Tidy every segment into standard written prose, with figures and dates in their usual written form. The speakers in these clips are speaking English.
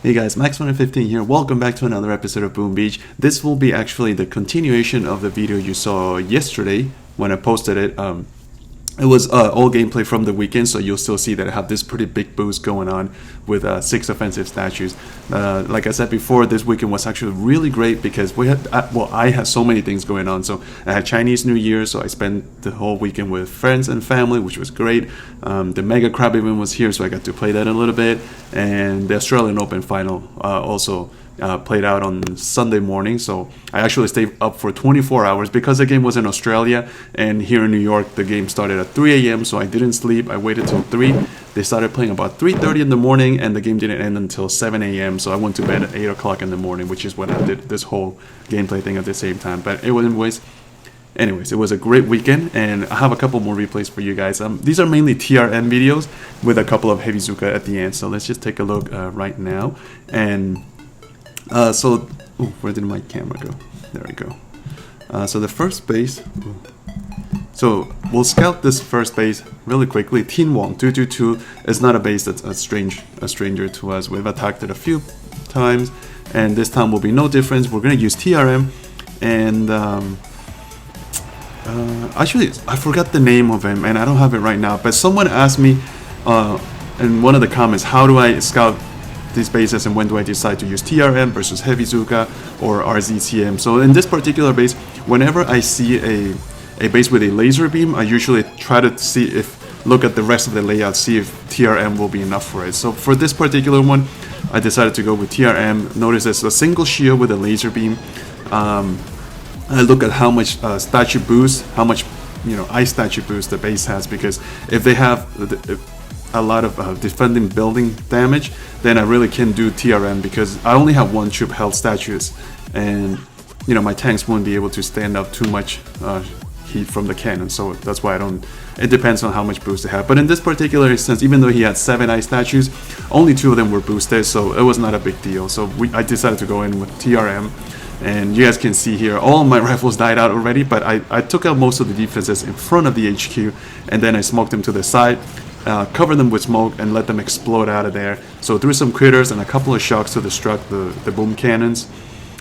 Hey guys, Max115 here. Welcome back to another episode of Boom Beach. This will be actually the continuation of the video you saw yesterday when I posted it. It was all gameplay from the weekend, so you'll still see that I have this pretty big boost going on with 6 offensive statues. Like I said before, this weekend was actually really great because I had so many things going on. So I had Chinese New Year, so I spent the whole weekend with friends and family, which was great. The Mega Crab event was here, so I got to play that a little bit. And the Australian Open final also played out on Sunday morning, so I actually stayed up for 24 hours because the game was in Australia, and here in New York the game started at 3 a.m. so I didn't sleep. I waited till 3. They started playing about 3:30 in the morning, and the game didn't end until 7 a.m. so I went to bed at 8 o'clock in the morning, which is when I did this whole gameplay thing at the same time. But it was anyways, it was a great weekend, and I have a couple more replays for you guys. These are mainly TRN videos with a couple of Heavy Zuka at the end, so let's just take a look right now. And where did my camera go? There we go. So the first base. So we'll scout this first base really quickly. Tin Wong 222 is not a base that's a stranger to us. We've attacked it a few times, and this time will be no difference. We're gonna use TRM, and actually I forgot the name of him, and I don't have it right now. But someone asked me in one of the comments, how do I scout these bases and when do I decide to use TRM versus Heavy Zuka or RZTM. So in this particular base, whenever I see a base with a laser beam, I usually try to look at the rest of the layout, see if TRM will be enough for it. So for this particular one, I decided to go with TRM. Notice it's a single shield with a laser beam. I look at how much statue boost, how much ice statue boost the base has, because if they have a lot of defending building damage, then I really can do TRM because I only have 1 troop held statues, and my tanks won't be able to stand up too much heat from the cannon, so that's why I don't. It depends on how much boost they have. But in this particular instance, even though he had 7 ice statues, only 2 of them were boosted, so it was not a big deal. So I decided to go in with TRM. And you guys can see here, all of my rifles died out already, but I took out most of the defenses in front of the HQ, and then I smoked them to the side, covered them with smoke, and let them explode out of there. So threw some critters and a couple of shocks to destruct the boom cannons.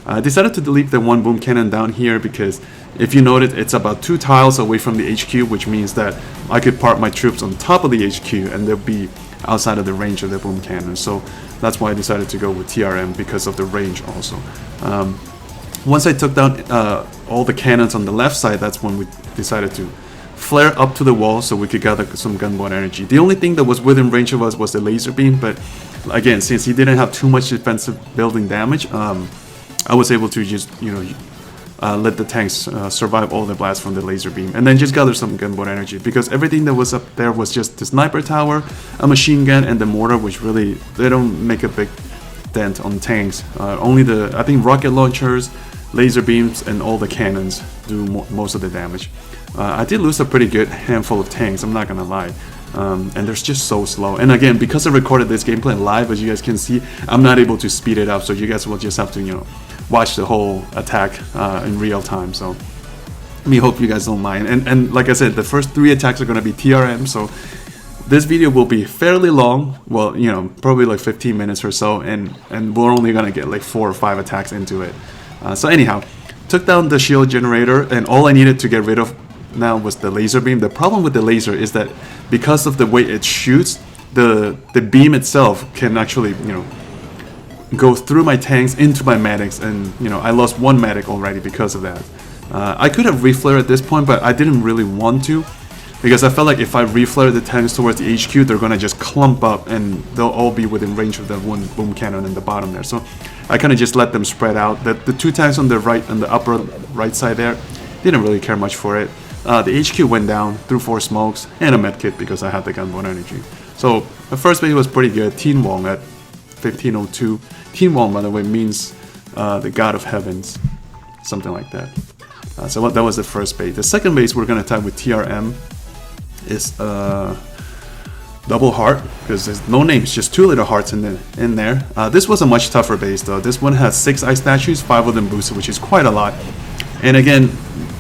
I decided to delete the 1 boom cannon down here because if you notice, it's about 2 tiles away from the HQ, which means that I could park my troops on top of the HQ and they'll be outside of the range of the boom cannon. So that's why I decided to go with TRM, because of the range also. Once I took down all the cannons on the left side, that's when we decided to flare up to the wall so we could gather some gunboat energy. The only thing that was within range of us was the laser beam, but again, since he didn't have too much defensive building damage, I was able to just let the tanks survive all the blasts from the laser beam, and then just gather some gunboat energy, because everything that was up there was just the sniper tower, a machine gun, and the mortar, which really, they don't make a big dent on tanks. Only I think rocket launchers, laser beams, and all the cannons do most of the damage. I did lose a pretty good handful of tanks, I'm not gonna lie, and they're just so slow. And again, because I recorded this gameplay live, as you guys can see, I'm not able to speed it up, so you guys will just have to watch the whole attack in real time. So I hope you guys don't mind. And like I said, the first 3 attacks are gonna be TRM, so this video will be fairly long, well, probably like 15 minutes or so, and we're only gonna get like 4 or 5 attacks into it. So anyhow, took down the shield generator, and all I needed to get rid of now was the laser beam. The problem with the laser is that because of the way it shoots, the beam itself can actually, go through my tanks into my medics, and I lost 1 medic already because of that. I could have reflared at this point, but I didn't really want to, because I felt like if I reflare the tanks towards the HQ, they're gonna just clump up and they'll all be within range of the 1 boom cannon in the bottom there. So I kind of just let them spread out. The 2 tanks on the upper right side there didn't really care much for it. The HQ went down, threw 4 smokes and a medkit because I had the gunboat energy. So the first base was pretty good. Tin Wong at 1502. Tin Wong, by the way, means the god of heavens, something like that. So that was the first base. The second base we're going to attack with TRM is double heart, because there's no names, just 2 little hearts in there. This was a much tougher base though. This one has 6 ice statues, 5 of them boosted, which is quite a lot. And again,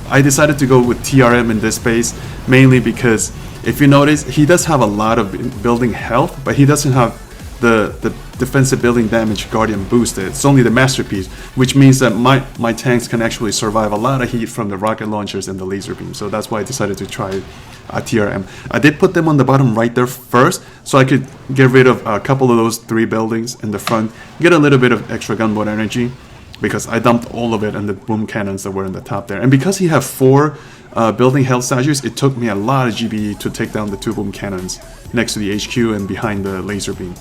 I decided to go with TRM in this base mainly because if you notice, he does have a lot of building health, but he doesn't have the defensive building damage Guardian boosted. It's only the masterpiece, which means that my tanks can actually survive a lot of heat from the rocket launchers and the laser beam. So that's why I decided to try TRM. I did put them on the bottom right there first, so I could get rid of a couple of those 3 buildings in the front, get a little bit of extra gunboat energy, because I dumped all of it in the boom cannons that were in the top there. And because he had 4 building health statues, it took me a lot of GBE to take down the 2 boom cannons next to the HQ and behind the laser beam.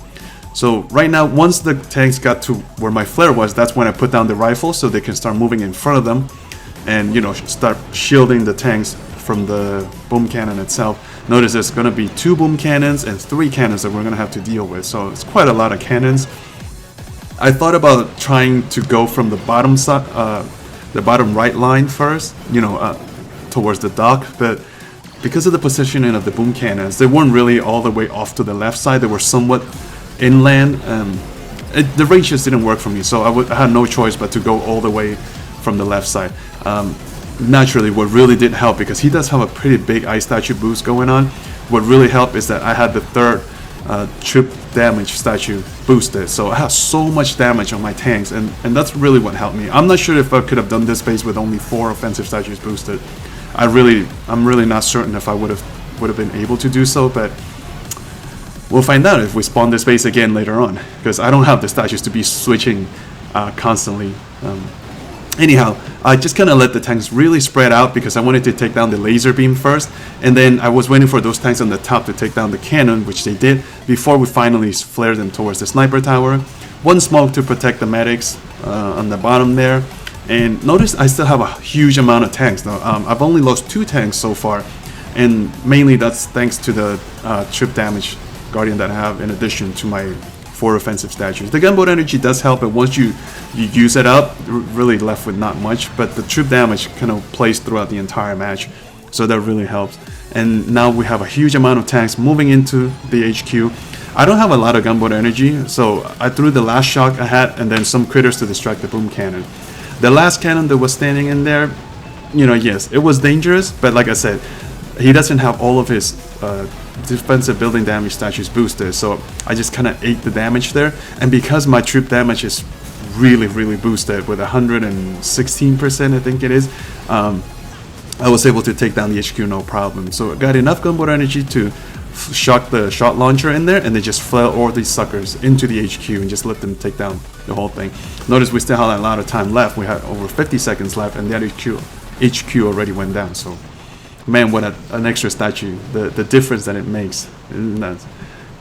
So right now, once the tanks got to where my flare was, that's when I put down the rifles so they can start moving in front of them and, you know, start shielding the tanks from the boom cannon itself. Notice there's going to be 2 boom cannons and 3 cannons that we're going to have to deal with. So it's quite a lot of cannons. I thought about trying to go from the bottom side, the bottom right line first, you know, towards the dock, but because of the positioning of the boom cannons, they weren't really all the way off to the left side. They were somewhat inland. The range just didn't work for me, so I had no choice but to go all the way from the left side. Naturally, what really did help, because he does have a pretty big ice statue boost going on, what really helped is that I had the 3rd troop damage statue boosted, so I have so much damage on my tanks, and that's really what helped me. I'm not sure if I could have done this base with only 4 offensive statues boosted. I'm really not certain if I would have been able to do so, but we'll find out if we spawn this base again later on, because I don't have the statues to be switching constantly. Anyhow, I just kind of let the tanks really spread out because I wanted to take down the laser beam first, and then I was waiting for those tanks on the top to take down the cannon, which they did, before we finally flared them towards the sniper tower. 1 smoke to protect the medics on the bottom there. And notice I still have a huge amount of tanks now. I've only lost 2 tanks so far, and mainly that's thanks to the trip damage Guardian that I have in addition to my 4 offensive statues. The gunboat energy does help, but once you use it up, you're really left with not much, but the troop damage kind of plays throughout the entire match, so that really helps. And now we have a huge amount of tanks moving into the HQ. I don't have a lot of gunboat energy, so I threw the last shock I had and then some critters to distract the boom cannon. The last cannon that was standing in there, you know, yes, it was dangerous, but like I said, he doesn't have all of his defensive building damage statues boosted, so I just kind of ate the damage there. And because my troop damage is really boosted with 116%, I think it is, I was able to take down the HQ no problem. So I got enough gunboat energy to shock the shot launcher in there, and then just flail all these suckers into the HQ and just let them take down the whole thing. Notice we still had a lot of time left. We had over 50 seconds left, and that HQ already went down. So man, what an extra statue, the difference that it makes, that's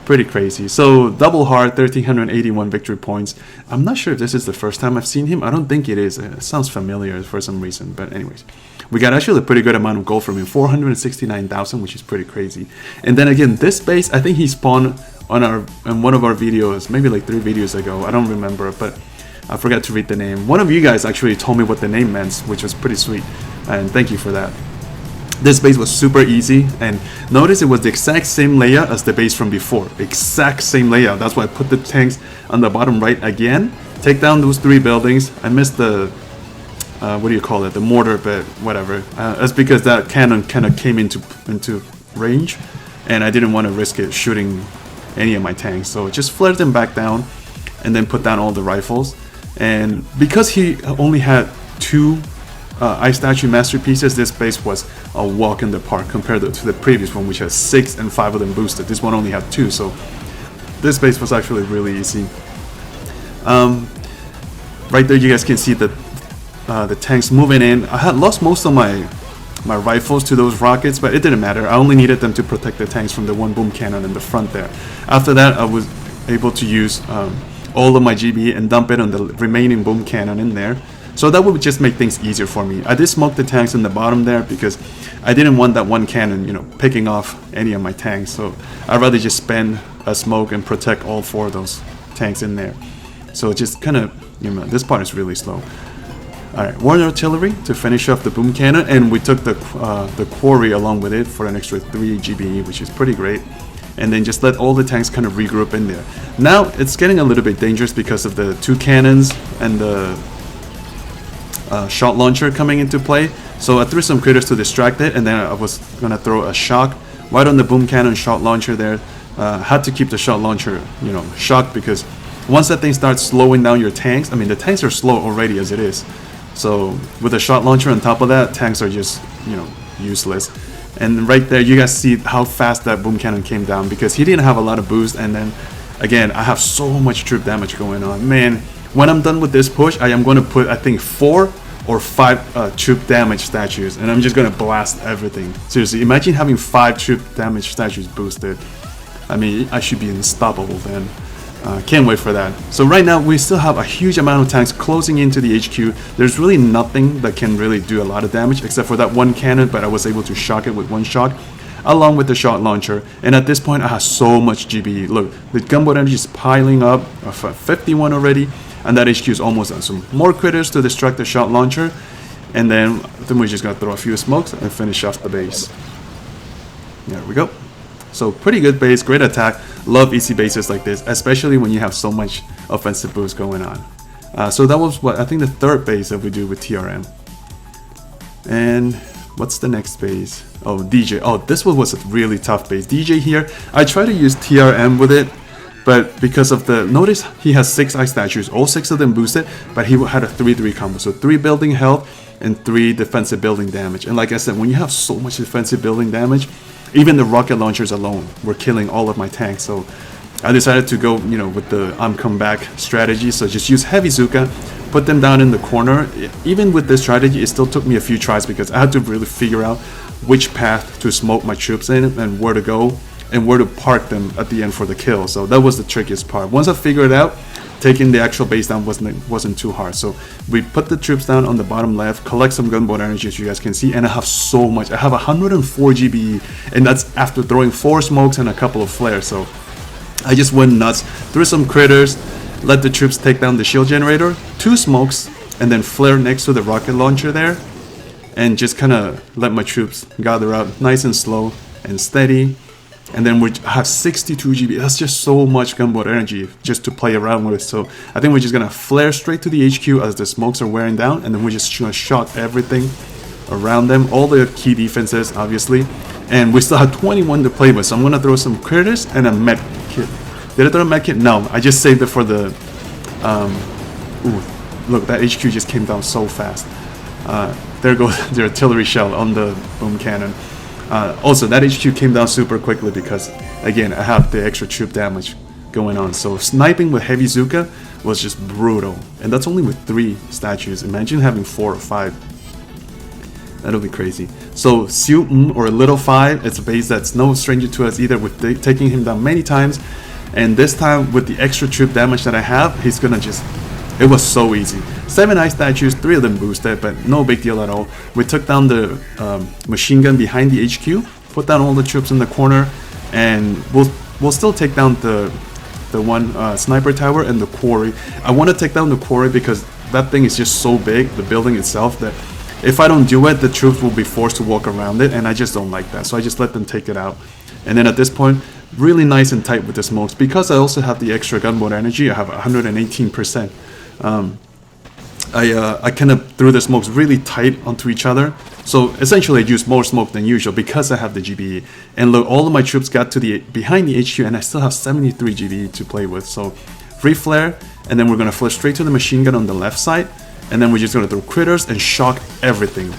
pretty crazy. So double hard, 1381 victory points. I'm not sure if this is the first time I've seen him. I don't think it is. It sounds familiar for some reason, but anyways, we got actually a pretty good amount of gold from him, 469,000, which is pretty crazy. And then again, this base, I think he spawned on one of our videos, maybe like 3 videos ago. I don't remember, but I forgot to read the name. One of you guys actually told me what the name meant, which was pretty sweet, and thank you for that. This base was super easy, and notice it was the exact same layout as the base from before. Exact same layout. That's why I put the tanks on the bottom right again. Take down those 3 buildings. I missed the what do you call it? The mortar, but whatever. That's because that cannon kind of came into range, and I didn't want to risk it shooting any of my tanks. So just flared them back down, and then put down all the rifles. And because he only had 2 ice statue masterpieces, this base was a walk in the park compared to the previous one, which has 6 and 5 of them boosted. This one only had 2, so this base was actually really easy. Right there you guys can see the tanks moving in. I had lost most of my rifles to those rockets, but it didn't matter. I only needed them to protect the tanks from the 1 boom cannon in the front there. After that, I was able to use all of my GB and dump it on the remaining boom cannon in there. So that would just make things easier for me. I did smoke the tanks in the bottom there because I didn't want that 1 cannon, you know, picking off any of my tanks. So I'd rather just spend a smoke and protect all 4 of those tanks in there. So just kind of, you know, this part is really slow. Alright, War Artillery to finish off the boom cannon, and we took the quarry along with it for an extra 3 GBE, which is pretty great. And then just let all the tanks kind of regroup in there. Now it's getting a little bit dangerous because of the 2 cannons and the shot launcher coming into play. So I threw some critters to distract it, and then I was gonna throw a shock right on the boom cannon shot launcher there. Had to keep the shot launcher, you know, shocked because Once that thing starts slowing down your tanks, I mean, the tanks are slow already as it is. So with a shot launcher on top of that, tanks are just, you know, useless. And right there, you guys see how fast that boom cannon came down because he didn't have a lot of boost. And then, again, I have so much troop damage going on. Man, when I'm done with this push, I am going to put, I think, 4 or 5 troop damage statues. And I'm just going to blast everything. Seriously, imagine having 5 troop damage statues boosted. I mean, I should be unstoppable then. Can't wait for that. So right now we still have a huge amount of tanks closing into the HQ. There's really nothing that can really do a lot of damage except for that one cannon, but I was able to shock it with one shot along with the shot launcher. And at this point I have so much GBE. Look, the gunboat energy is piling up, 51 already, and that HQ is almost done. Some more critters to distract the shot launcher, and then we're just gonna throw a few smokes and finish off the base. There we go. So pretty good base, great attack. Love easy bases like this, especially when you have so much offensive boost going on. So that was what I think the third base that we do with TRM. And what's the next base? Oh, DJ. Oh, this one was a really tough base. DJ here, I try to use TRM with it, but because of the, notice he has 6 ice statues, all 6 of them boosted, but he had a 3-3 combo. So 3 building health and 3 defensive building damage. And like I said, when you have so much defensive building damage, even the rocket launchers alone were killing all of my tanks. So I decided to go, you know, with the I'm come back strategy. So just use heavy Zuka, put them down in the corner. Even with this strategy, it still took me a few tries because I had to really figure out which path to smoke my troops in and where to go and where to park them at the end for the kill. So that was the trickiest part. Once I figured it out, taking the actual base down wasn't too hard. So we put the troops down on the bottom left, collect some gunboat energy as you guys can see, and I have so much. I have 104 GBE, and that's after throwing 4 smokes and a couple of flares. So I just went nuts, threw some critters, let the troops take down the shield generator, 2 smokes, and then flare next to the rocket launcher there, and just kind of let my troops gather up nice and slow and steady. And then we have 62 GB. That's just so much gunboat energy just to play around with. So I think we're just gonna flare straight to the HQ as the smokes are wearing down, and then we're just gonna shot everything around them, all the key defenses obviously. And we still have 21 to play with, so I'm gonna throw some critters and a med kit. Did I throw a med kit? No, I just saved it for the ooh, look, that HQ just came down so fast. There goes the artillery shell on the boom cannon. Also, that HQ came down super quickly because, again, I have the extra troop damage going on. So sniping with heavy Zuka was just brutal. And that's only with 3 statues. Imagine having 4 or 5. That'll be crazy. So Siu or Little 5, it's a base that's no stranger to us either, with taking him down many times. And this time, with the extra troop damage that I have, he's gonna just... It was so easy. 7 ice statues, 3 of them boosted, but no big deal at all. We took down the machine gun behind the HQ, put down all the troops in the corner, and we'll still take down the one sniper tower and the quarry. I want to take down the quarry because that thing is just so big, the building itself, that if I don't do it, the troops will be forced to walk around it, and I just don't like that. So I just let them take it out. And then at this point, really nice and tight with the smokes. Because I also have the extra gunboat energy, I have 118%. I kind of threw the smokes really tight onto each other. So essentially I used more smoke than usual because I have the GBE. And look, all of my troops got to the behind the HQ, and I still have 73 GBE to play with. So free flare, and then we're going to flare straight to the machine gun on the left side. And then we're just going to throw critters and shock everything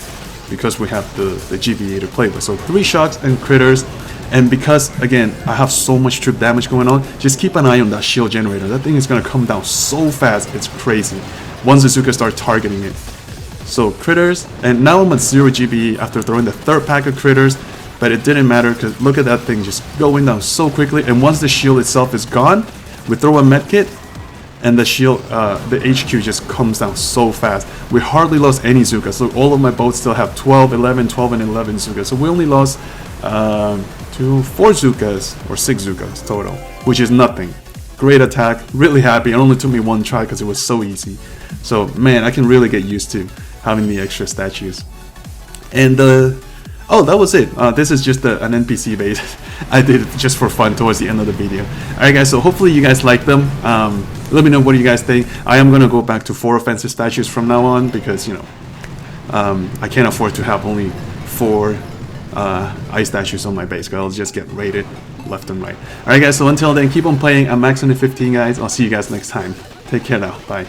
because we have the GBE to play with. So 3 shocks and critters. And because, again, I have so much troop damage going on, just keep an eye on that shield generator. That thing is going to come down so fast, it's crazy, once the Zuka start targeting it. So critters, and now I'm at 0 GBE after throwing the 3rd pack of critters, but it didn't matter because look at that thing just going down so quickly. And once the shield itself is gone, we throw a medkit, and the shield, the HQ just comes down so fast. We hardly lost any Zukas. So all of my boats still have 12, 11, 12, and 11 Zukas. So we only lost 4 Zukas or 6 Zukas total, which is nothing. Great attack, really happy. It only took me 1 try because it was so easy. So man, I can really get used to having the extra statues. And oh, that was it. This is just an NPC base. I did it just for fun towards the end of the video. Alright guys, so hopefully you guys like them. Let me know what you guys think. I am going to go back to 4 offensive statues from now on because, you know, I can't afford to have only 4 ice statues on my base, because I'll just get raided left and right. Alright guys, so until then, keep on playing. I'm Max115 guys. I'll see you guys next time. Take care now. Bye.